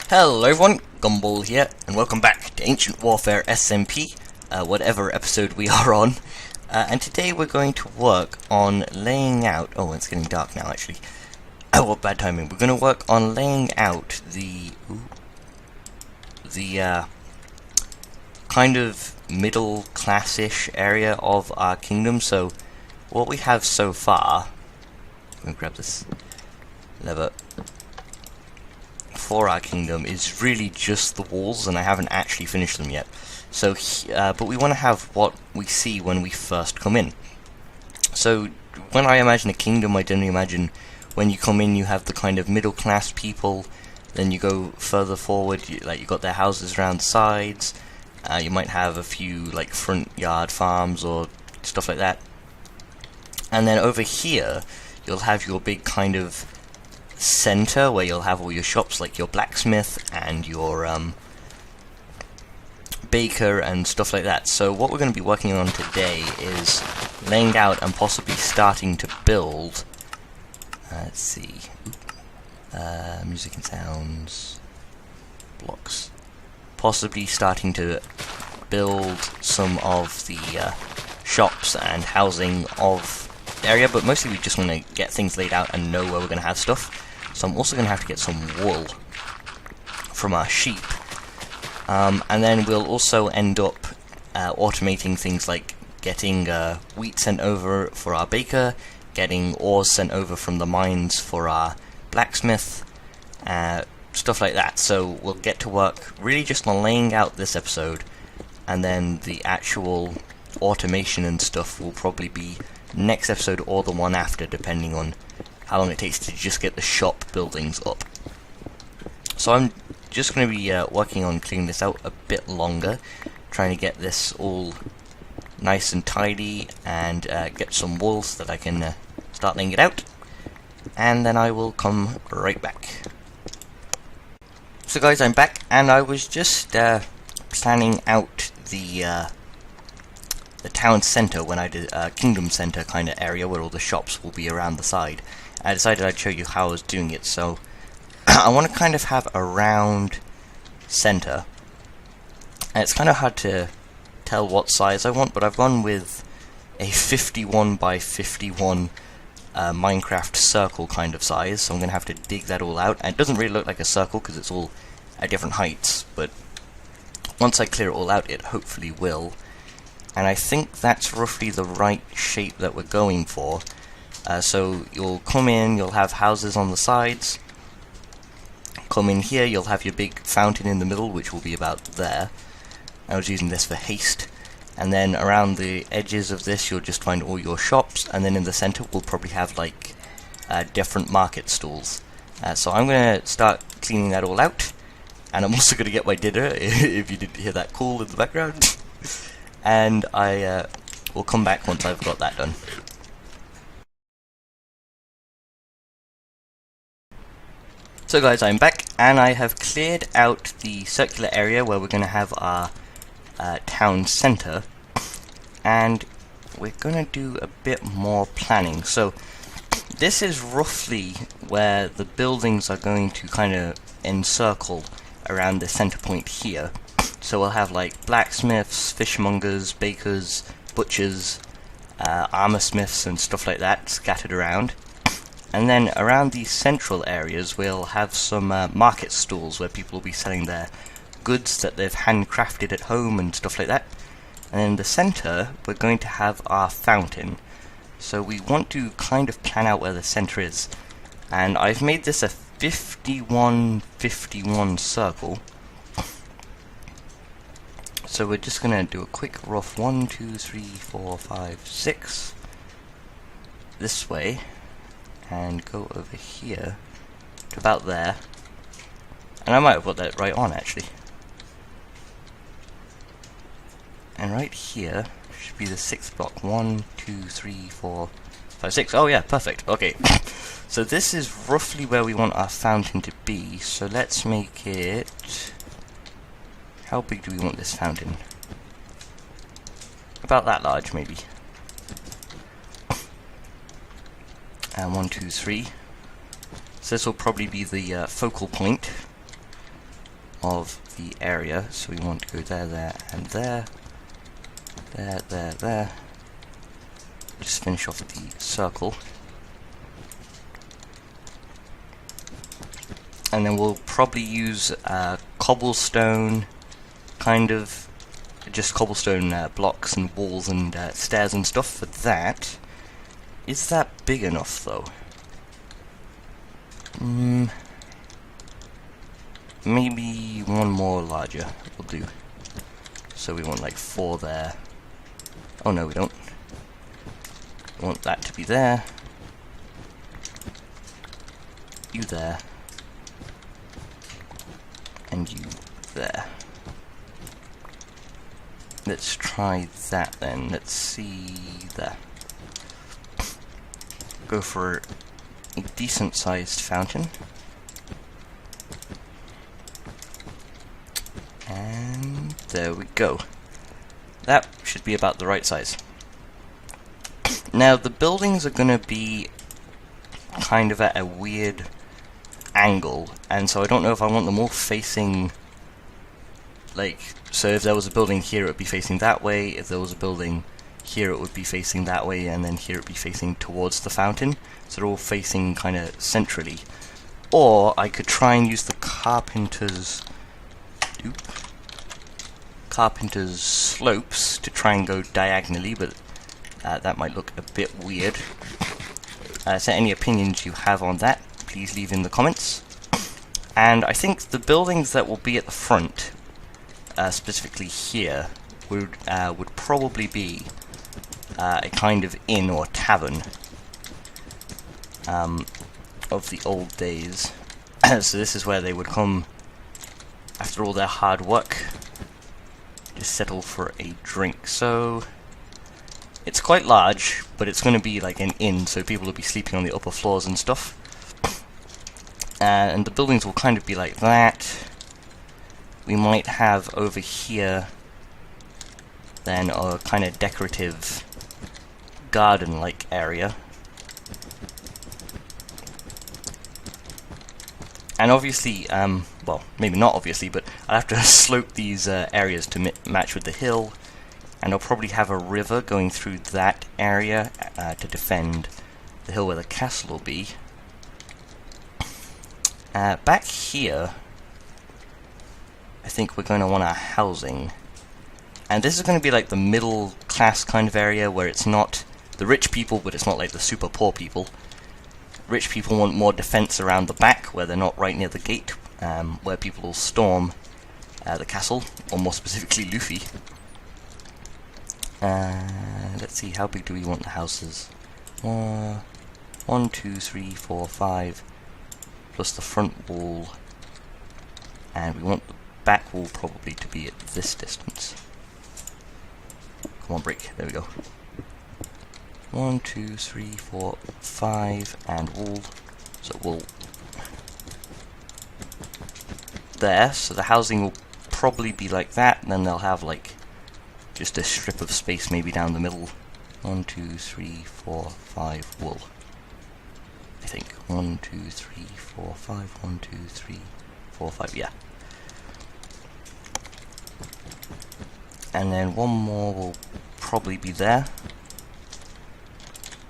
Hello everyone, Gumball here, and welcome back to Ancient Warfare SMP, whatever episode we are on. And today we're going to work on laying out... Oh, it's getting dark now, actually. Oh, what bad timing. We're going to work on laying out the kind of middle-class-ish area of our kingdom. So, what we have so far... I'm going to grab this lever... for our kingdom is really just the walls, and I haven't actually finished them yet. So, but we want to have what we see when we first come in. So, when I imagine a kingdom, I generally imagine when you come in, you have the kind of middle class people. Then you go further forward, you got their houses around the sides. You might have a few like front yard farms or stuff like that. And then over here, you'll have your big kind of center where you'll have all your shops, like your blacksmith and your baker and stuff like that. So what we're going to be working on today is laying out and possibly starting to build. Let's see. Music and sounds. Blocks. Possibly starting to build some of the shops and housing of the area, but mostly we just want to get things laid out and know where we're going to have stuff. So I'm also going to have to get some wool from our sheep. And then we'll also end up automating things like getting wheat sent over for our baker, getting ores sent over from the mines for our blacksmith, stuff like that. So we'll get to work really just on laying out this episode, and then the actual automation and stuff will probably be next episode or the one after, depending on how long it takes to just get the shop buildings up. So I'm just going to be working on cleaning this out a bit longer, trying to get this all nice and tidy, and get some wool so that I can start laying it out, and then I will come right back. So guys, I'm back, and I was just planning out the town center when I did kingdom center kind of area where all the shops will be around the side. I decided I'd show you how I was doing it. So I want to kind of have a round center, and it's kind of hard to tell what size I want, but I've gone with a 51 by 51 Minecraft circle kind of size, so I'm going to have to dig that all out. And it doesn't really look like a circle because it's all at different heights, but once I clear it all out, it hopefully will. And I think that's roughly the right shape that we're going for. So you'll come in, you'll have houses on the sides. Come in here, you'll have your big fountain in the middle, which will be about there. I was using this for haste. And then around the edges of this, you'll just find all your shops. And then in the center, we'll probably have like different market stalls. So I'm going to start cleaning that all out. And I'm also going to get my dinner, if you didn't hear that call in the background. And I will come back once I've got that done. So guys, I'm back, and I have cleared out the circular area where we're going to have our town center, and we're going to do a bit more planning. So this is roughly where the buildings are going to kind of encircle around the center point here. So we'll have like blacksmiths, fishmongers, bakers, butchers, armor smiths and stuff like that scattered around. And then around these central areas we'll have some market stalls where people will be selling their goods that they've handcrafted at home and stuff like that. And in the center we're going to have our fountain. So we want to kind of plan out where the center is. And I've made this a 51-51 circle. So we're just going to do a quick rough 1, 2, 3, 4, 5, 6 this way, and go over here to about there. And I might have put that right on actually. And right here should be the 6th block. 1, 2, 3, 4, 5, 6. Oh yeah, perfect. Okay. So this is roughly where we want our fountain to be. So let's make it... How big do we want this fountain? About that large, maybe. And 1, 2, 3. So this will probably be the focal point. of the area. So we want to go there, there, and there. There, there, there. Just finish off the circle. And then we'll probably use cobblestone, kind of, just cobblestone blocks and walls and stairs and stuff for that. Is that big enough though? Maybe one more larger will do. So we want like 4 there. Oh no, we don't. We want that to be there. You there. And you there. Let's try that then. Let's see there. Go for a decent sized fountain. And there we go. That should be about the right size. Now the buildings are going to be kind of at a weird angle, and so I don't know if I want them all facing, like, so if there was a building here it would be facing that way, if there was a building here it would be facing that way, and then here it would be facing towards the fountain, so they're all facing kind of centrally. Or I could try and use the carpenter's slopes to try and go diagonally, but that might look a bit weird. So any opinions you have on that, please leave in the comments. And I think the buildings that will be at the front, specifically here, would probably be a kind of inn or tavern of the old days. So this is where they would come after all their hard work, just settle for a drink. So it's quite large, but it's going to be like an inn, so people will be sleeping on the upper floors and stuff. And the buildings will kind of be like that. We might have over here then a kind of decorative garden-like area. And obviously, well, maybe not obviously, but I'll have to slope these areas to match with the hill. And I'll probably have a river going through that area to defend the hill where the castle will be. Back here, I think we're going to want our housing. And this is going to be like the middle class kind of area where it's not the rich people, but it's not like the super poor people. Rich people want more defense around the back, where they're not right near the gate, where people will storm the castle, or more specifically Luffy. Let's see, how big do we want the houses? 1, 2, 3, 4, 5, plus the front wall, and we want the back wall probably to be at this distance. Come on, break. There we go. 1, 2, 3, 4, 5, and wall. So wall there. So the housing will probably be like that, and then they'll have like just a strip of space maybe down the middle. 1, 2, 3, 4, 5, wool. I think 1, 2, 3, 4, 5. 1, 2, 3, 4, 5. Yeah. And then one more will probably be there.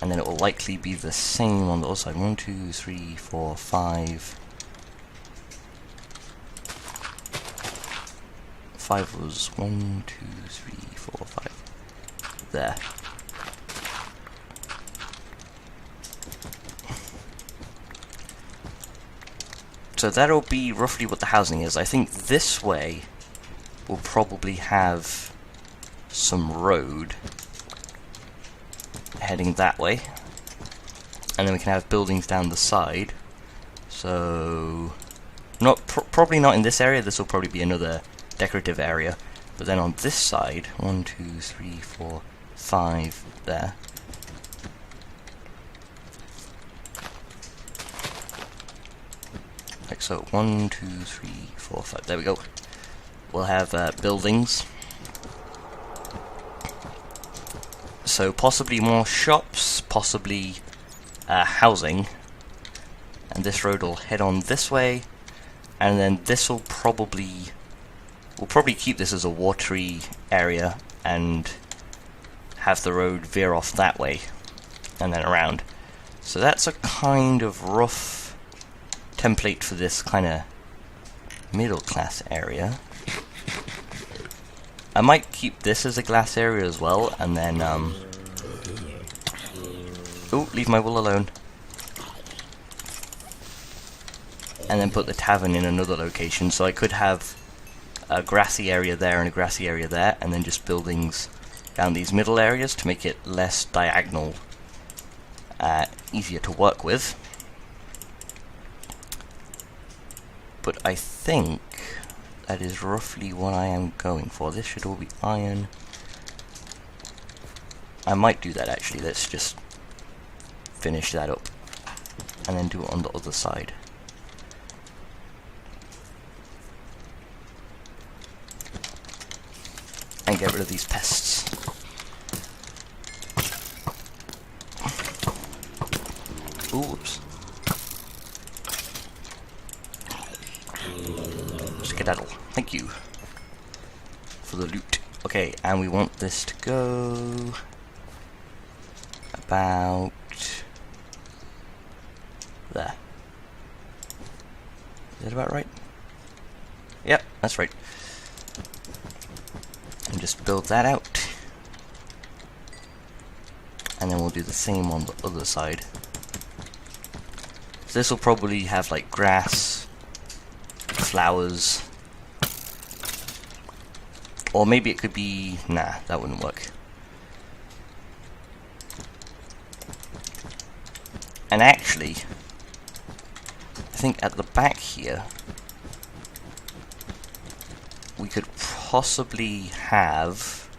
And then it will likely be the same on the other side. 1, 2, 3, 4, 5. 5 was 1, 2, 3, 4, 5. There. So that'll be roughly what the housing is. I think this way will probably have some road heading that way, and then we can have buildings down the side. So probably not in this area. This will probably be another decorative area, but then on this side, 1, 2, 3, 4, 5 there. Like so, 1, 2, 3, 4, 5. There we go. We'll have buildings. So possibly more shops, possibly housing. And this road will head on this way. and then this will probably, we'll probably keep this as a watery area and have the road veer off that way and then around. So that's a kind of rough template for this kind of middle class area. I might keep this as a glass area as well, and then oh, leave my wool alone. And then put the tavern in another location, so I could have a grassy area there and a grassy area there, and then just buildings down these middle areas to make it less diagonal, easier to work with. But I think that is roughly what I am going for. This should all be iron. I might do that actually. Let's just finish that up and then do it on the other side. And get rid of these pests. Ooh, whoops. Skedaddle. Thank you for the loot. Okay, and we want this to go about there. Is that about right? Yep, that's right. And just build that out. And then we'll do the same on the other side. So this will probably have like grass, flowers, or maybe it could be, nah, that wouldn't work. And actually, I think at the back here, we could possibly have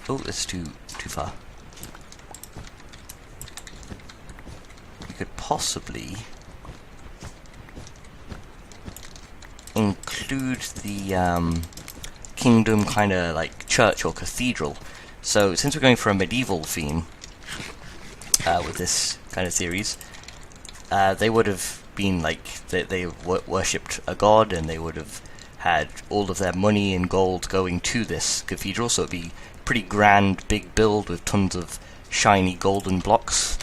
oh, it's too far. We could possibly include the kingdom kind of like church or cathedral. So since we're going for a medieval theme with this kind of series, they would have been like they worshipped a god, and they would have had all of their money and gold going to this cathedral, so it'd be pretty grand, big build with tons of shiny golden blocks.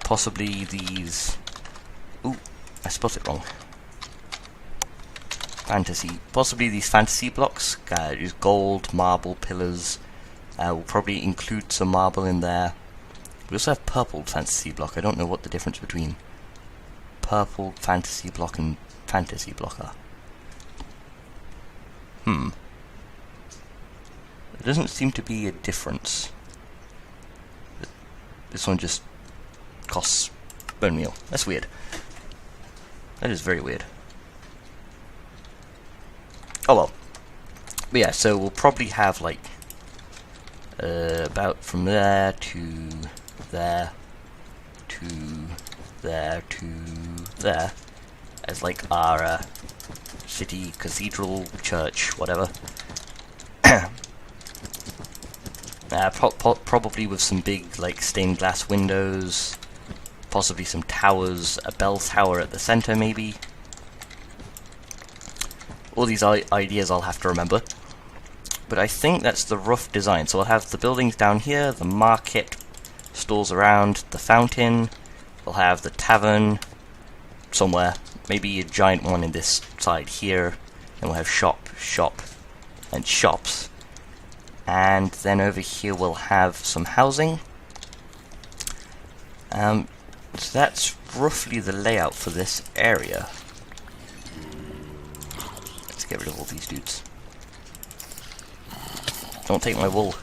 Possibly these, ooh, I spelled it wrong. Fantasy, possibly these fantasy blocks, use gold, marble, pillars. We'll probably include some marble in there. We also have purple fantasy block. I don't know what the difference between purple fantasy block and fantasy block are. There doesn't seem to be a difference. This one just costs bone meal. That's weird. That is very weird. Oh well. But yeah, so we'll probably have like about from there to there to there to there as like our city, cathedral, church, whatever. Probably with some big like stained glass windows, possibly some towers, a bell tower at the center maybe. All these ideas I'll have to remember. But I think that's the rough design. So we'll have the buildings down here, the market, stalls around, the fountain, we'll have the tavern somewhere, maybe a giant one in this side here, and we'll have shop, and shops. And then over here we'll have some housing. So that's roughly the layout for this area. Let's get rid of all these dudes. Don't take my wool.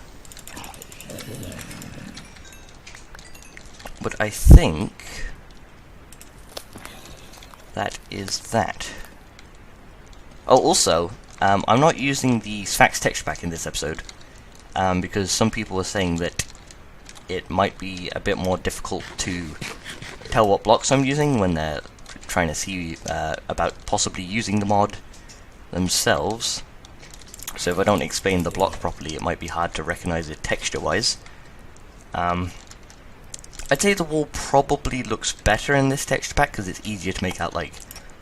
But I think that is that. Oh, also, I'm not using the Sphax texture pack in this episode, because some people were saying that it might be a bit more difficult to tell what blocks I'm using when they're trying to see about possibly using the mod themselves. So if I don't explain the block properly, it might be hard to recognize it texture-wise. I I'd say the wall probably looks better in this texture pack because it's easier to make out like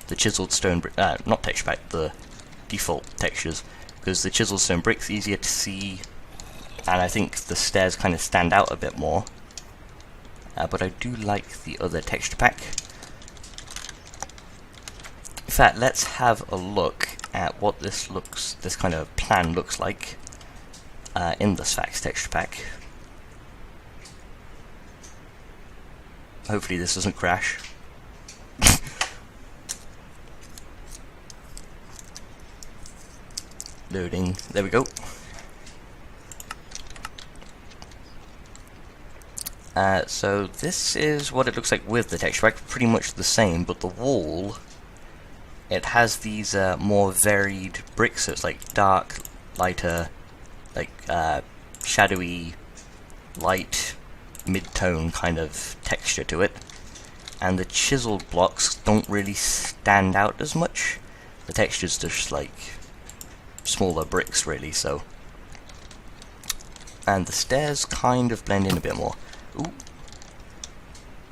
the chiseled stone not texture pack, the default textures, because the chiseled stone brick's easier to see, and I think the stairs kind of stand out a bit more. But I do like the other texture pack. In fact, let's have a look at what this kind of plan looks like in the Sphax texture pack. Hopefully this doesn't crash. Loading. There we go. So this is what it looks like with the texture pack. Pretty much the same, but the wall, it has these more varied bricks. So it's like dark, lighter, like shadowy, light, mid-tone kind of texture to it. And the chiseled blocks don't really stand out as much. The texture's just like smaller bricks really, so. And the stairs kind of blend in a bit more. Ooh.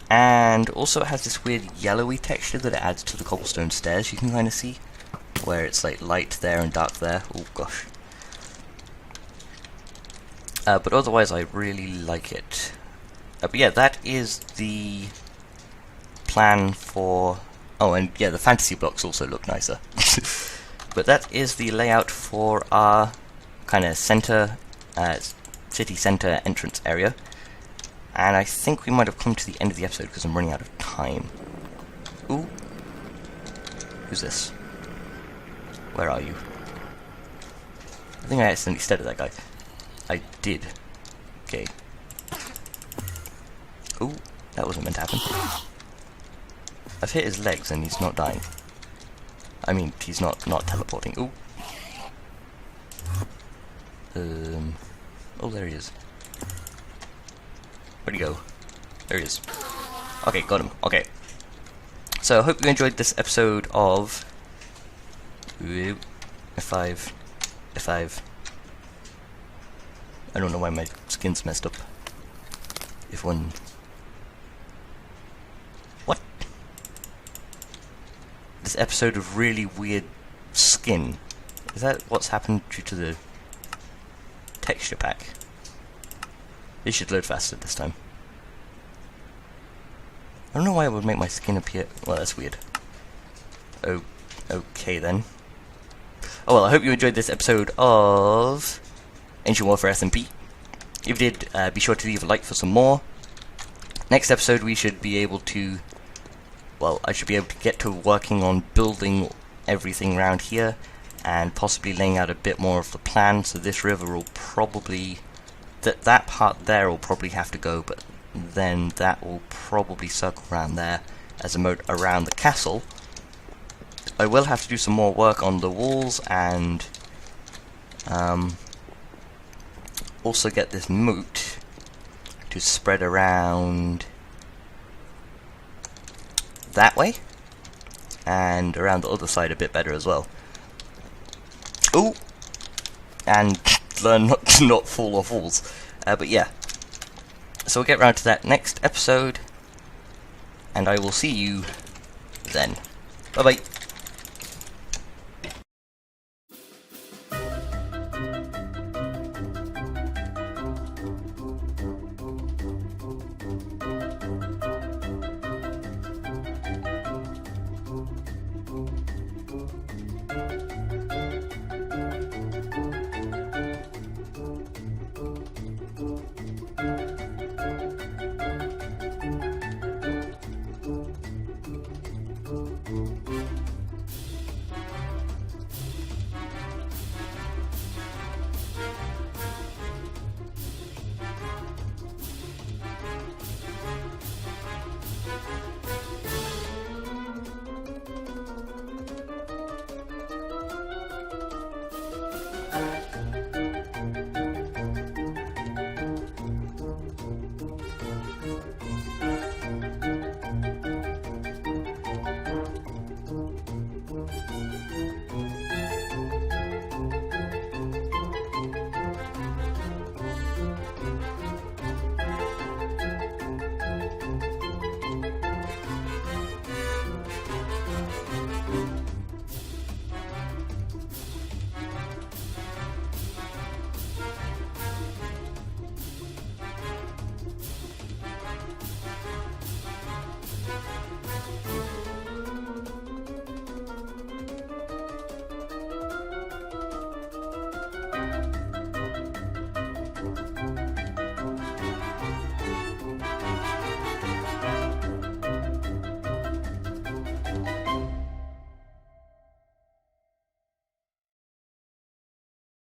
And also it has this weird yellowy texture that it adds to the cobblestone stairs, you can kind of see, where it's like light there and dark there. Oh gosh. But otherwise I really like it. But yeah, that is the plan for... Oh, and yeah, the fantasy blocks also look nicer. But that is the layout for our kind of center, city center entrance area. And I think we might have come to the end of the episode because I'm running out of time. Ooh. Who's this? Where are you? I think I accidentally stared at that guy. I did. Okay. Ooh, that wasn't meant to happen. I've hit his legs and he's not dying. I mean, he's not teleporting. Ooh. Oh, there he is. Where'd he go? There he is. Okay, got him. Okay. So, I hope you enjoyed this episode of... F5. F5. I don't know why my skin's messed up. If one... What? This episode of really weird skin. Is that what's happened due to the texture pack? It should load faster this time. I don't know why it would make my skin appear... Well, that's weird. Oh, okay then. Oh well, I hope you enjoyed this episode of Ancient Warfare SMP. If you did, be sure to leave a like for some more. Next episode we should be able to... Well, I should be able to get to working on building everything around here and possibly laying out a bit more of the plan. So this river will probably... That part there will probably have to go, but then that will probably circle around there as a moat around the castle. I will have to do some more work on the walls and also get this moat to spread around that way and around the other side a bit better as well. Ooh! And learn not to not fall off walls. But yeah. So we'll get round to that next episode, and I will see you then. Bye bye.